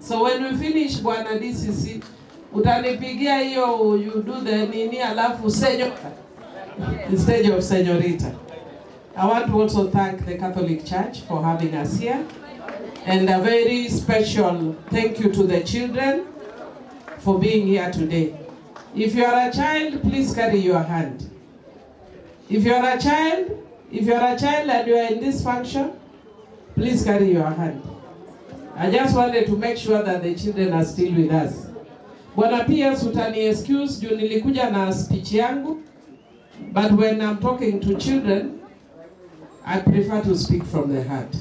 So when we finish Bwana DCC, utanipigia hiyo you do the nini alafu senyo instead of señorita. I want to also thank the Catholic Church for having us here, and a very special thank you to the children for being here today. If you are a child, please carry your hand. If you are a child and you are in this function, please carry your hand. I just wanted to make sure that the children are still with us. Bwana PS utani excuse juu nilikuja na speech yangu, but when I'm talking to children, I prefer to speak from the heart.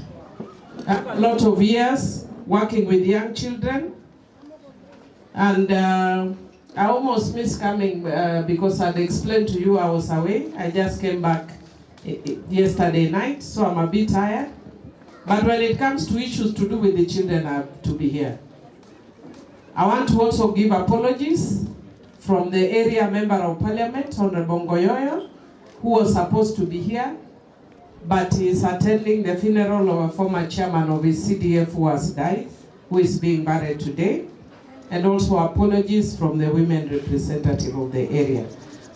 A lot of years working with young children, and I almost missed coming because I'd explained to you I was away. I just came back yesterday night, so I'm a bit tired. But when it comes to issues to do with the children, I have to be here. I want to also give apologies from the area member of parliament, Honorable Ngoyoyo, who was supposed to be here, but is attending the funeral of a former chairman of his CDF who has died, who is being buried today. And also apologies from the women representative of the area.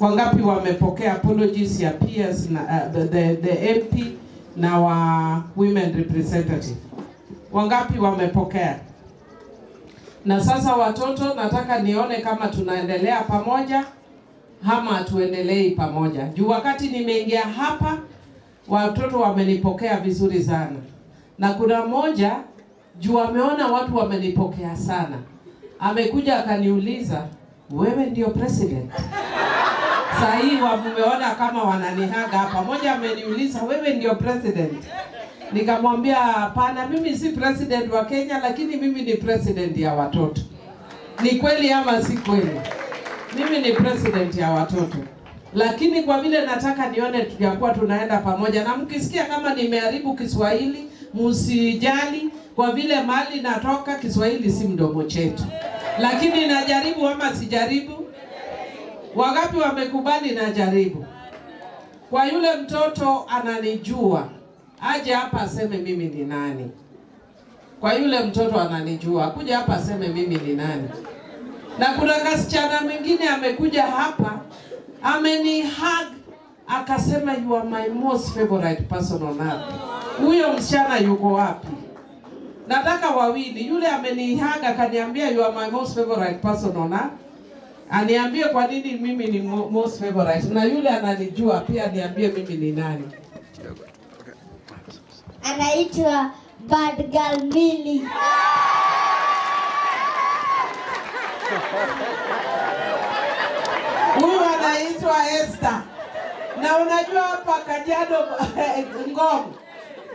Wangapi wamepokea apologies ya peers na the MP na wa women representative? Wangapi wamepokea? Na sasa watoto, nataka nione kama tunaendelea pamoja ama tuendelei pamoja. Juu wakati nimeingia hapa, watoto wamenipokea vizuri sana. Na kuna mmoja juu ameona watu wamenipokea sana, amekuja akaniuliza, wewe ndio president? Saa hii wameona kama wananihaga hapa. Mmoja ameniuliza, wewe ndio president? Nikamwambia hapana, mimi si president wa Kenya, lakini mimi ni president ya watoto. Ni kweli ama si kweli? Mimi ni president ya watoto. Lakini kwa vile nataka nione tukiakuwa tunaenda pamoja, na mkisikia kama nimeharibu Kiswahili, msijali, kwa vile mali natoka Kiswahili si mdomo chetu. Lakini najaribu ama sijaribu? Wangapi wamekubali najaribu? Kwa yule mtoto ananijua, aje hapa aseme mimi ni nani. Kwa yule mtoto ananijua, kuja hapa aseme mimi ni nani. Na kuna kasichana mwingine amekuja hapa, amenihug, akasema you are my most favorite person on earth. Huyo msichana yuko wapi? Nataka wawili. Yule amenihug akaniambia you are my most favorite person on earth, aniambie kwa nini mimi ni most favorite. Na yule ananijua pia aniambie mimi ni nani. Anaitwa Bad Girl Millie. Huyu anaitwa Esther. Na unajua hapa Kajiado Ngong,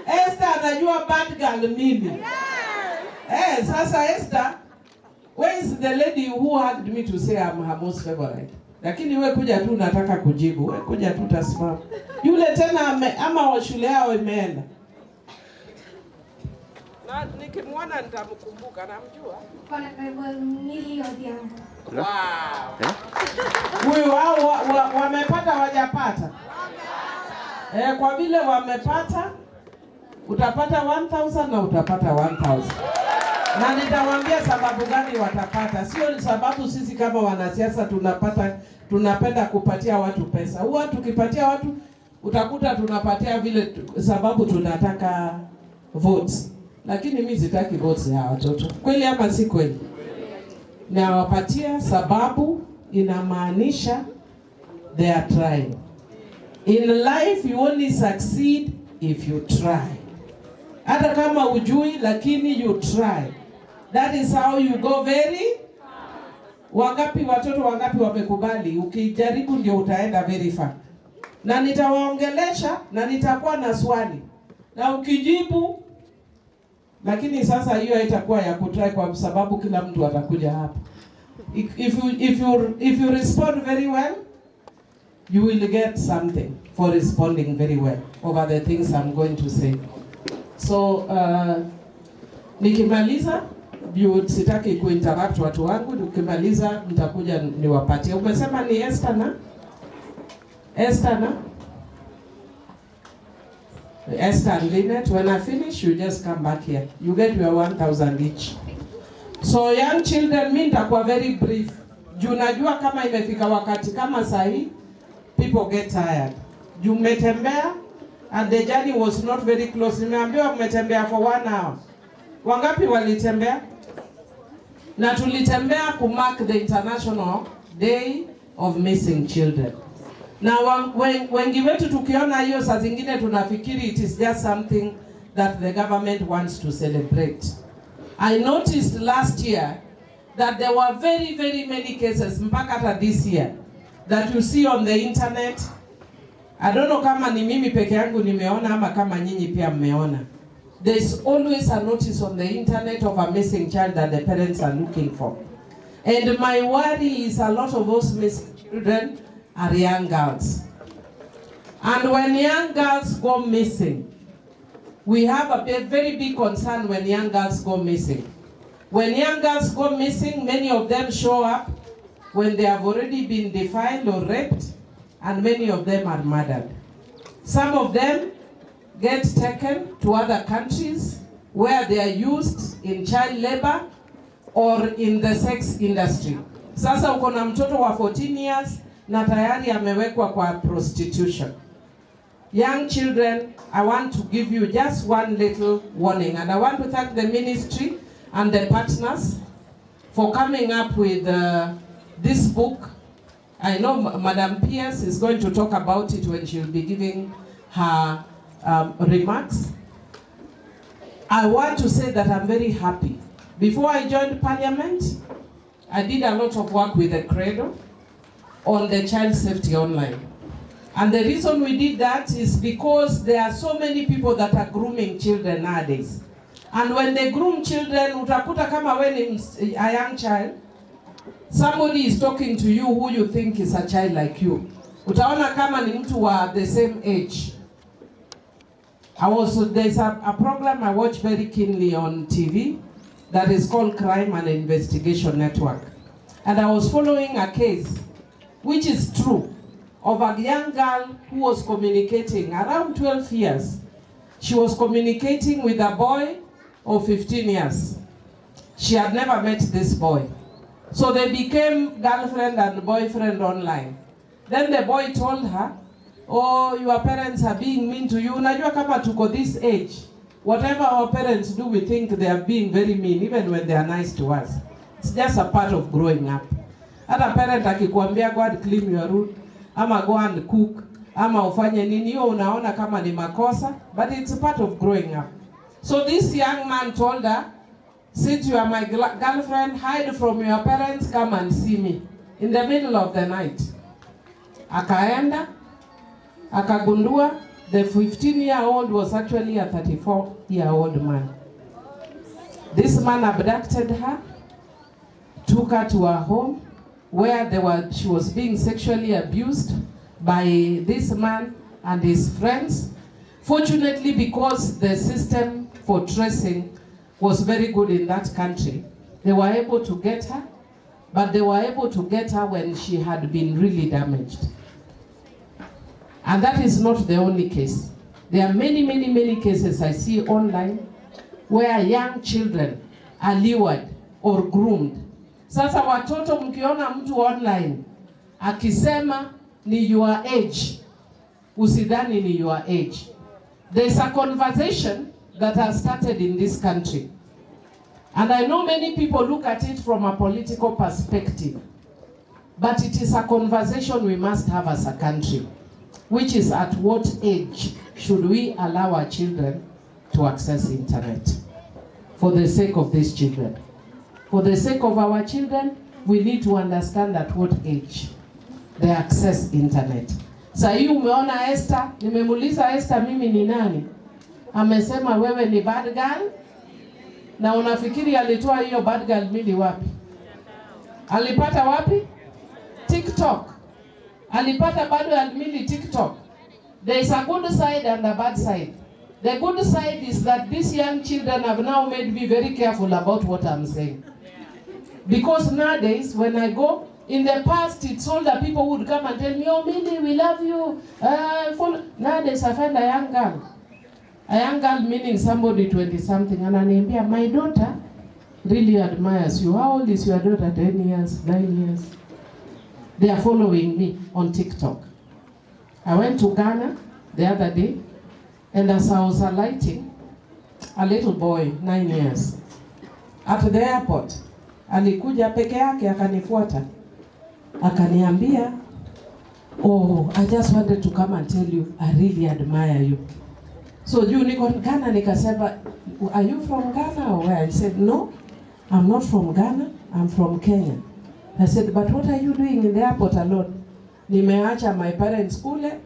Esther anajua Bad Girl Millie. Sasa Esther, where is the lady who hugged me to say I'm her most favorite? Lakini wewe kuja tu nataka kujibu. Wewe kuja tu tasimama. Yule tena ama wa shule yao imeenda. Na nikimwona nitamkumbuka, namjua. Kwa Millie Odhiambo. Wow. Huyu hao wamepata wajapata? Kwa vile wamepata, utapata 1000 na utapata 1000. Na nitawaambia sababu gani watapata. Sio sababu sisi kama wanasiasa tunapenda kupatia watu pesa. Huwa tukipatia watu utakuta tunapatia vile sababu tunataka votes. Lakini mimi sitaki votes ya watoto. Kweli ama si kweli? Na wapatia sababu inamaanisha they are trying. In life you only succeed if you try. Hata kama hujui lakini you try. That is how you go very. Wangapi watoto wangapi wamekubali? Ukijaribu ndio utaenda very far. Na nitawaongelesha na nitakuwa na swali. Na ukijibu, lakini sasa hiyo haitakuwa ya kutry kwa sababu kila mtu atakuja hapa. If you respond very well, you will get something for responding very well over the things I'm going to say. So nikimaliza, sitaki kuinterrupt watu wangu. Nikimaliza nitakuja niwapatie. Umesema ni Esther na? Esther na? Esther and Lynette, when I finish, you just come back here. You get your 1000 each. So young children, mimi nitakuwa very brief. Juu najua kama imefika wakati kama sahi, people get tired. Juu mmetembea and the journey was not very close. Nimeambiwa mmetembea for 1 hour. Wangapi walitembea? Na tulitembea ku mark the International Day of Missing Children. Na wengi wetu tukiona hiyo saa zingine tunafikiri it is just something that the government wants to celebrate. I noticed last year that there were very, very many cases, mpaka hata this year, that you see on the internet. I don't know kama ni mimi peke yangu nimeona ama kama nyinyi pia mmeona. There is always a notice on the internet of a missing child that the parents are looking for. And my worry is a lot of those missing children are young girls. And when young girls go missing, we have a very big concern when young girls go missing. When young girls go missing, many of them show up when they have already been defiled or raped, and many of them are murdered. Some of them get taken to other countries where they are used in child labor or in the sex industry. Sasa uko na mtoto wa 14 years na tayari amewekwa kwa prostitution. Young children, I want to give you just one little warning, and I want to thank the ministry and the partners for coming up with this book. I know Madam Pierce is going to talk about it when she will be giving her remarks. I want to say that I'm very happy. Before I joined Parliament, I did a lot of work with the Credo on the child safety online. And the reason we did that is because there are so many people that are grooming children nowadays. And when they groom children, utakuta kama when a young child, somebody is talking to you who you think is a child like you. Utaona kama ni mtu wa the same age. There's a program I watch very keenly on TV that is called Crime and Investigation Network. And I was following a case, which is true, of a young girl who was communicating around 12 years. She was communicating with a boy of 15 years. She had never met this boy. So they became girlfriend and boyfriend online. Then the boy told her, oh, your parents are being mean to you. Unajua kama tuko this age, whatever our parents do, we think they are being very mean, even when they are nice to us. It's just a part of growing up. Hata parent akikuambia go and clean your room, ama go and cook, ama ufanye nini, hiyo unaona kama ni makosa, but it's a part of growing up. So this young man told her, since you are my girlfriend, hide from your parents, come and see me in the middle of the night. Akaenda, akagundua the 15-year-old was actually a 34-year-old man. This man abducted her, took her to her home, where she was being sexually abused by this man and his friends. Fortunately, because the system for tracing was very good in that country, they were able to get her, but they were able to get her when she had been really damaged. And that is not the only case. There are many, many, many cases I see online where young children are lured or groomed. Sasa watoto mkiona mtu online akisema ni your age, usidhani ni your age. There's a conversation that has started in this country. And I know many people look at it from a political perspective. But it is a conversation we must have as a country, which is at what age should we allow our children to access internet? For the sake of these children. For the sake of our children, we need to understand at what age they access internet. Sasa hii umeona Esther, nimemuuliza Esther mimi ni nani? Amesema wewe ni bad girl. Na unafikiri alitoa hiyo bad girl Millie wapi? Alipata wapi? TikTok. Alipata bad girl Millie TikTok. There is a good side and a bad side. The good side is that these young children have now made me very careful about what I'm saying. Because nowadays, when I go, in the past, it's older people who would come and tell me, oh, Millie, we love you. Nowadays, I find a young girl. A young girl meaning somebody 20-something. And ananiambia, my daughter, really admires you. How old is your daughter? 10 years, 9 years. They are following me on TikTok. I went to Ghana the other day, and as I was alighting, a little boy, 9 years, at the airport, alikuja peke yake akanifuata. Akaniambia, oh, I just wanted to come and tell you, I really admire you. So you niko Ghana, nikasema, are you from Ghana or where? I said, no, I'm not from Ghana, I'm from Kenya. I said, but what are you doing in the airport alone? Nimeacha my parents kule,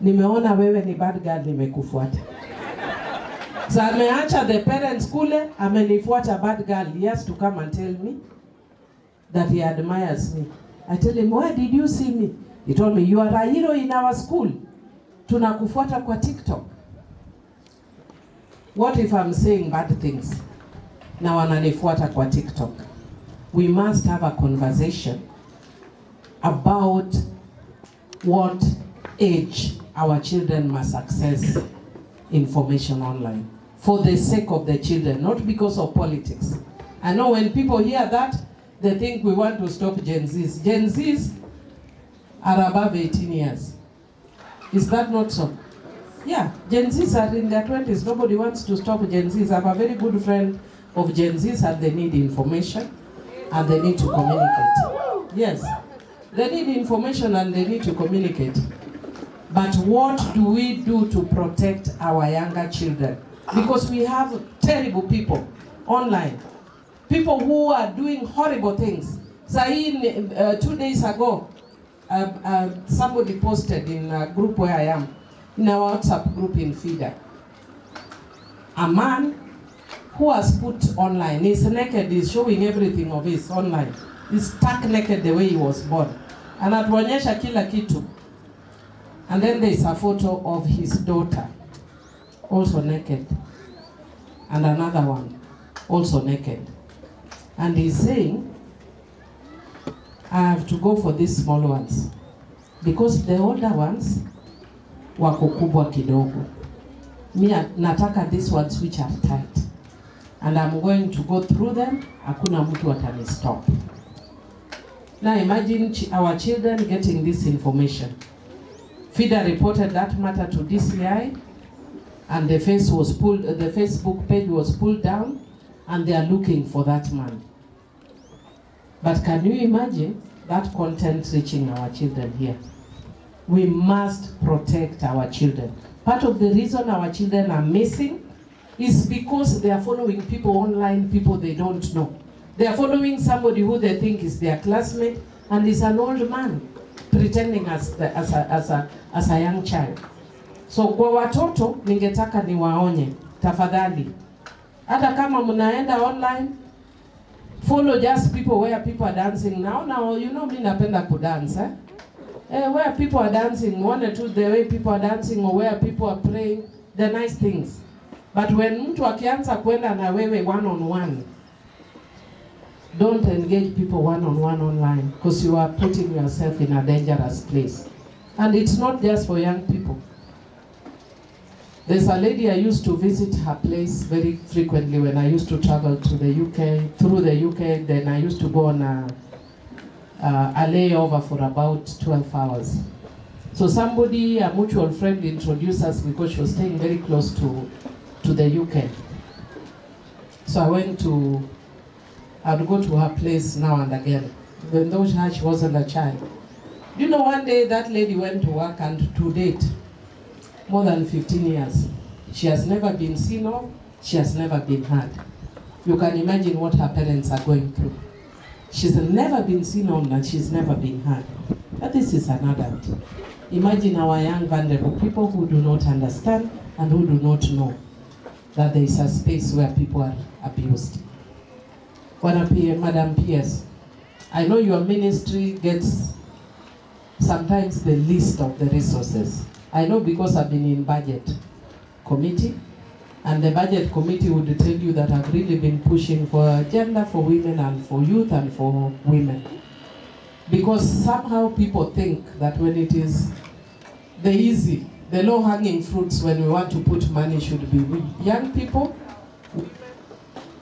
nimeona wewe ni bad girl, nimekufuata. So ameacha the parents kule, amenifuata bad girl. He has to come and tell me that he admires me. I tell him, where did you see me? He told me, you are a hero in our school. Tunakufuata kwa TikTok. What if I'm saying bad things? Na wananifuata kwa TikTok. We must have a conversation about what age our children must access information online. For the sake of the children, not because of politics. I know when people hear that, they think we want to stop Gen Zs. Gen Zs are above 18 years. Is that not so? Yeah, Gen Zs are in their 20s. Nobody wants to stop Gen Zs. I have a very good friend of Gen Zs, and they need information and they need to communicate. Yes, they need information and they need to communicate. But what do we do to protect our younger children? Because we have terrible people online. People who are doing horrible things. Sahin, 2 days ago, somebody posted in a group where I am, in our WhatsApp group in FIDA. A man who has put online, he's naked, he's showing everything of his online. He's stark naked the way he was born. Anatuonyesha kila kitu. And then there's a photo of his daughter, also naked. And another one, also naked. And he's saying, I have to go for these small ones. Because the older ones, wako kubwa kidogo. Me, nataka these ones which are tight. And I'm going to go through them, hakuna mtu atani stop. Now imagine our children getting this information. FIDA reported that matter to DCI, and the Facebook page was pulled down, and they are looking for that man. But can you imagine that content reaching our children here? We must protect our children. Part of the reason our children are missing is because they are following people online, people they don't know. They are following somebody who they think is their classmate and is an old man pretending as a young child. So kwa watoto ningetaka niwaonye, tafadhali. Hata kama mnaenda online, follow just people where people are dancing. Now you know me napenda kudance, eh? Where people are dancing, one or two, the way people are dancing, or where people are praying, the nice things. But when mtu akianza kwenda na wewe one-on-one, don't engage people one-on-one online, because you are putting yourself in a dangerous place. And it's not just for young people. There's a lady I used to visit her place very frequently when I used to travel to the UK, through the UK, then I used to go on a layover for about 12 hours. So somebody, a mutual friend, introduced us because she was staying very close to the UK. So I would go to her place now and again, even though she wasn't a child. You know, one day that lady went to work, and to date, more than 15 years, she has never been seen of, she has never been heard. You can imagine what her parents are going through. She's never been seen on and she's never been heard. But this is an adult. Imagine our young vulnerable people who do not understand and who do not know that there is a space where people are abused. Madam P.S., I know your ministry gets sometimes the least of the resources. I know because I've been in budget committee, and the budget committee would tell you that I've really been pushing for gender, for women, and for youth, and for women. Because somehow people think that when it is the easy, the low-hanging fruits, when we want to put money, should be young people,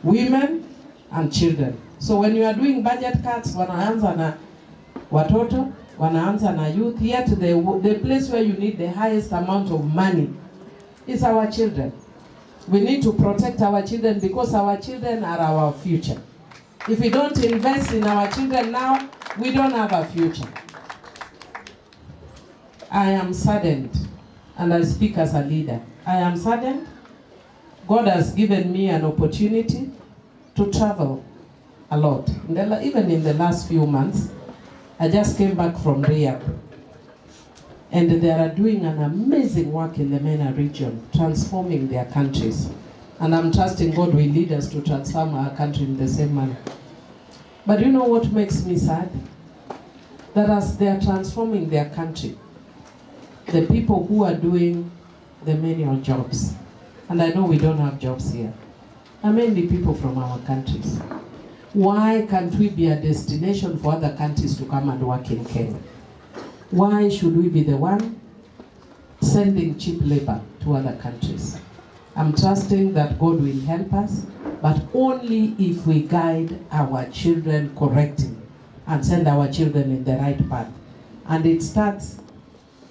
women, and children. So when you are doing budget cuts, wanaanza na watoto, wanaanza na youth, yet the place where you need the highest amount of money is our children. We need to protect our children because our children are our future. If we don't invest in our children now, we don't have a future. I am saddened, and I speak as a leader. I am saddened. God has given me an opportunity to travel a lot. Even in the last few months, I just came back from Riyadh. And they are doing an amazing work in the MENA region, transforming their countries. And I'm trusting God will lead us to transform our country in the same manner. But you know what makes me sad? That as they are transforming their country, the people who are doing the menial jobs, and I know we don't have jobs here, are mainly people from our countries. Why can't we be a destination for other countries to come and work in Kenya? Why should we be the one sending cheap labor to other countries? I'm trusting that God will help us, but only if we guide our children correctly and send our children in the right path. And it starts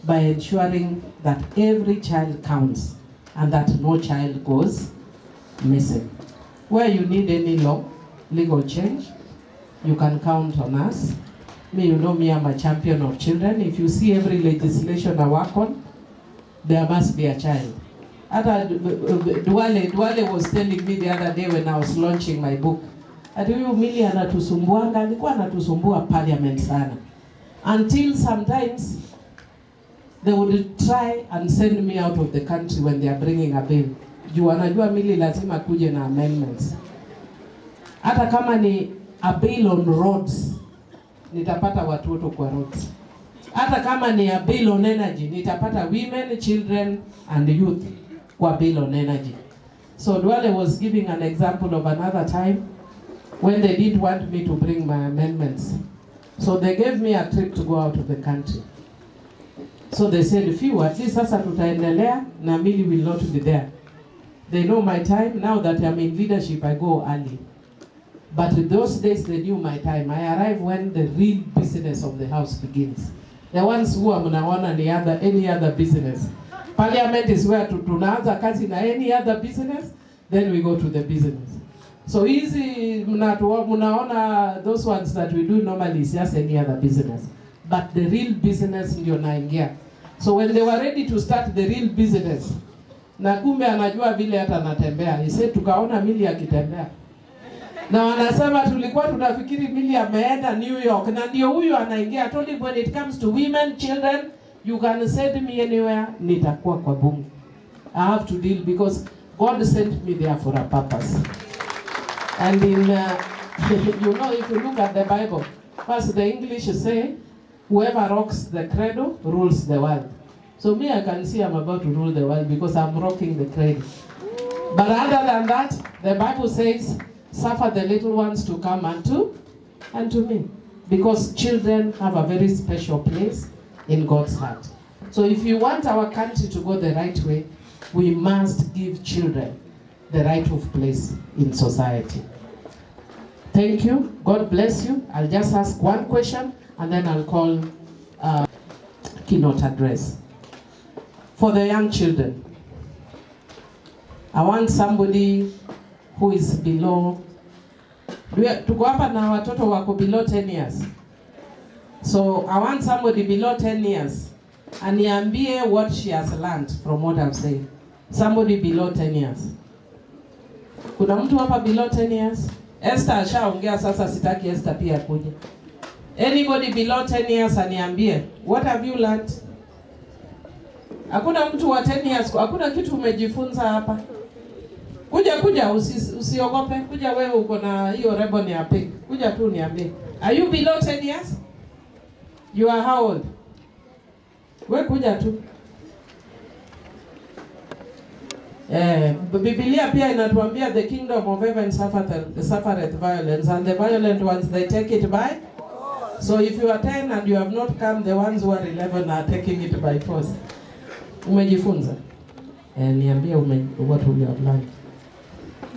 by ensuring that every child counts and that no child goes missing. Where you need any legal change, you can count on us. Me, you know me, I'm a champion of children. If you see every legislation I work on, there must be a child. Duale was telling me the other day when I was launching my book, ati huyu Millie anatusumbuanga, alikuwa anatusumbua parliament sana. Until sometimes they would try and send me out of the country when they are bringing a bill. Juu anajua Millie lazima kuje na amendments. Hata kama ni a bill on roads, nitapata watoto kwa roads. Hata kama ni a bill on energy, nitapata women, children and youth kwa bill on energy. So Duale was giving an example of another time when they didn't want me to bring my amendments. So they gave me a trip to go out of the country. So they said, few, at least sasa tutaendelea na Millie will not be there. They know my time. Now that I'm in leadership, I go early. But those days they knew my time. I arrive when the real business of the house begins. The ones who are mnaona ni any other business. Parliament is where tunaanza kazi na any other business, then we go to the business. So easy, mnaona those ones that we do normally is just any other business. But the real business ndio naingia. So when they were ready to start the real business, na kumbe anajua vile hata anatembea. He said tukaona Millie akitembea. Na wanasema tulikuwa tunafikiri Millie ameenda New York na ndio huyu anaingia. I told him when it comes to women, children, you can send me anywhere, nitakuwa kwa bunge. I have to deal because God sent me there for a purpose. And in, you know, if you look at the Bible, first the English say, whoever rocks the cradle rules the world. So me, I can see I'm about to rule the world because I'm rocking the cradle. But other than that, the Bible says, suffer the little ones to come unto me. Because children have a very special place in God's heart. So if you want our country to go the right way, we must give children the right of place in society. Thank you. God bless you. I'll just ask one question and then I'll call keynote address. For the young children, I want somebody who is below, tuko hapa na watoto wako below 10 years. So I want somebody below 10 years. Aniambie what she has learned from what I've said. Somebody below 10 years. Kuna mtu hapa below 10 years? Esther ashaongea sasa, sitaki Esther pia kuja. Anybody below 10 years aniambie, what have you learned? Hakuna mtu wa 10 years, hakuna kitu umejifunza hapa. Kuja usiogope, kuja wewe uko na hiyo ribbon ya pink. Kuja tu niambie. Are you below 10 years? You are how old? Wewe kuja tu. Biblia pia inatuambia the kingdom of heaven suffereth violence and the violent ones they take it by. So if you are 10 and you have not come, the ones who are 11 are taking it by force. Umejifunza? Niambie what you have learned.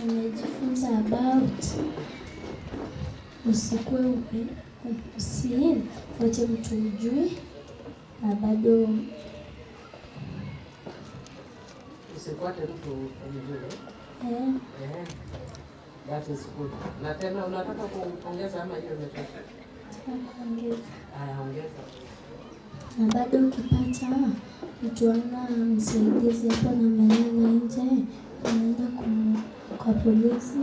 Nimejifunza about Usikuwe usifuate mtu ujui na bado usifuate mtu ujui. That is good. Na tena unataka kuongeza ama hiyo imetosha? Ongeza. Na bado ukipata mtu ana msaidizi hapo na maneno nje, unaenda kwa polisi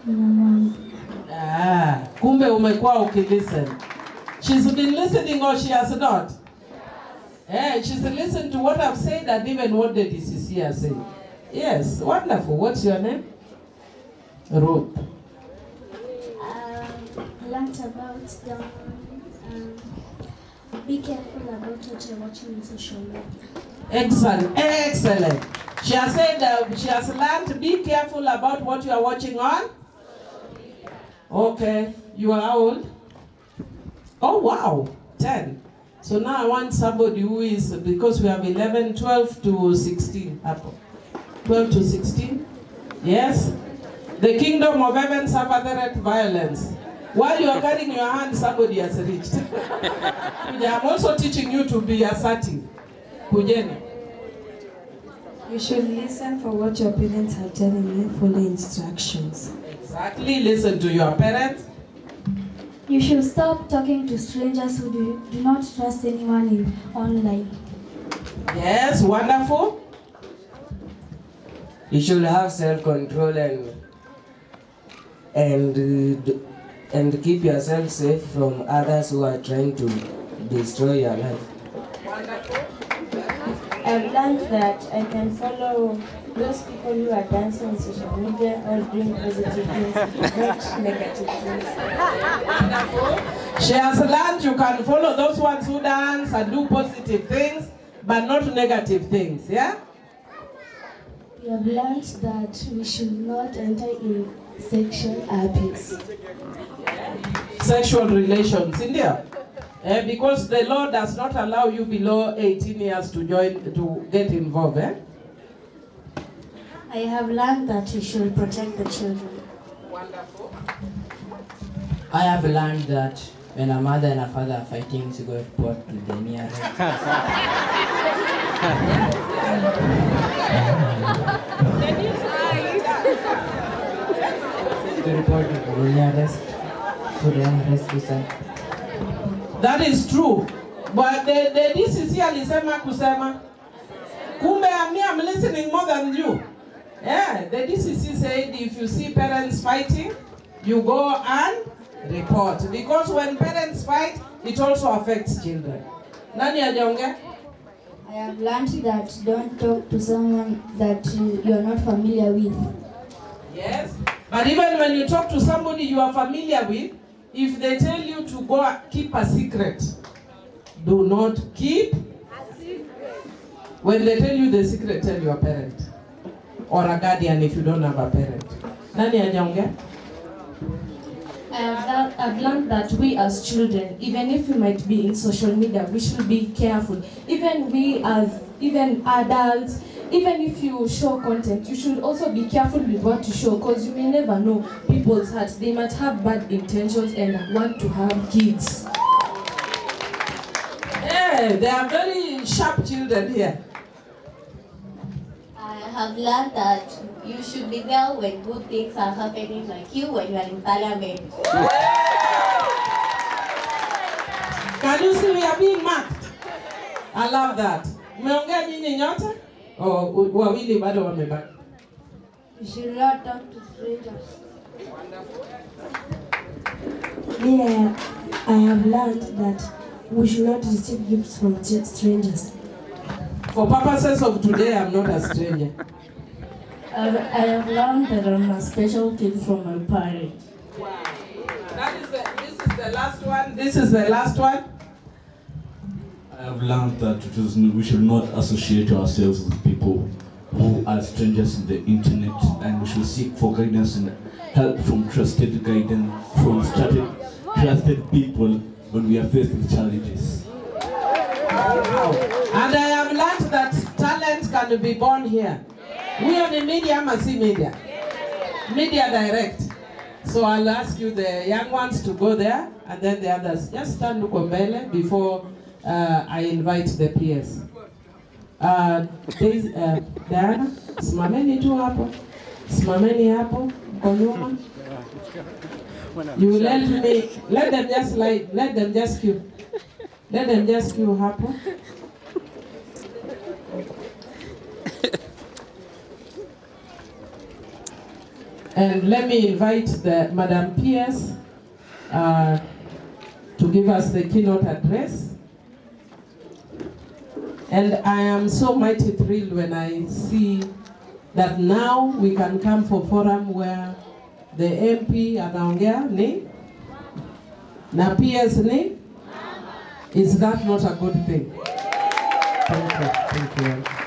unamwambia. Kumbe umekuwa ukilisten. She's been listening or she has not? She's listened to what I've said and even what the DCC has said. Yes, wonderful. What's your name? Ruth. Learned about be careful about what you're watching in social media. Excellent. She has said she has learned to be careful about what you are watching on. Okay, you are how old? Oh wow, 10. So now I want somebody who is, because we have 11, 12 to 16. 12 to 16? Yes? The kingdom of heaven suffereth violence. While you are carrying your hand, somebody has reached. I'm also teaching you to be assertive. Kujeni. You should listen for what your parents are telling you, follow instructions. Exactly, listen to your parents. You should stop talking to strangers who do not trust anyone online. Yes, wonderful. You should have self-control and keep yourself safe from others who are trying to destroy your life. Wonderful. I've learned that I can follow those people who are dancing on social media or doing positive things, not negative things. Wonderful. She has learned you can follow those ones who dance and do positive things, but not negative things, yeah? We have learned that we should not enter in sexual abuse. Sexual relations, India. Because the law does not allow you below 18 years to get involved. I have learned that you should protect the children. Wonderful. I have learned that when a mother and a father are fighting, to go report to the nearest. To report to the nearest, to the rescue center. That is true. But the DCC alisema kusema. Kumbe I'm listening more than you. Yeah, the DCC said if you see parents fighting, you go and report. Because when parents fight, it also affects children. Nani hajaongea? I have learned that don't talk to someone that you are not familiar with. Yes. But even when you talk to somebody you are familiar with, if they tell you to go keep a secret, do not keep a secret. When they tell you the secret, tell your parent. Or a guardian if you don't have a parent. Nani hajaongea? I've learned that we as children, even if we might be in social media, we should be careful. Even adults, even if you show content, you should also be careful with what you show, because you may never know people's hearts. They might have bad intentions and want to have kids. Yeah, they are very sharp children here. I have learned that you should be there when good things are happening, like you when you are in parliament. Can you see we are being marked? I love that. Umeongea nyinyi nyote? Oh, wawili bado wamebaki. You should not talk to strangers. Yeah, I have learned that we should not receive gifts from strangers. For purposes of today, I'm not a stranger. I have learned that I'm a special gift from my parents. Wow. This is the last one. This is the last one. I have learned that we should not associate ourselves with people who are strangers in the internet, and we should seek for guidance and help from trusted guidance, from trusted people when we are faced with challenges. Wow. And I have learned that talent can be born here. We are the media, must see media. Media direct. So I'll ask you the young ones to go there, and then the others. Just stand huko mbele before I invite the peers. Diana, simameni tu hapo. Simameni hapo, mko nyuma. You let them just lie, let them just queue. Let them just queue hapo. And let me invite the Madam Peers to give us the keynote address. And I am so mighty thrilled when I see that now we can come for forum where the MP anaongea ni na peers ni. Is that not a good thing? Thank you. Thank you.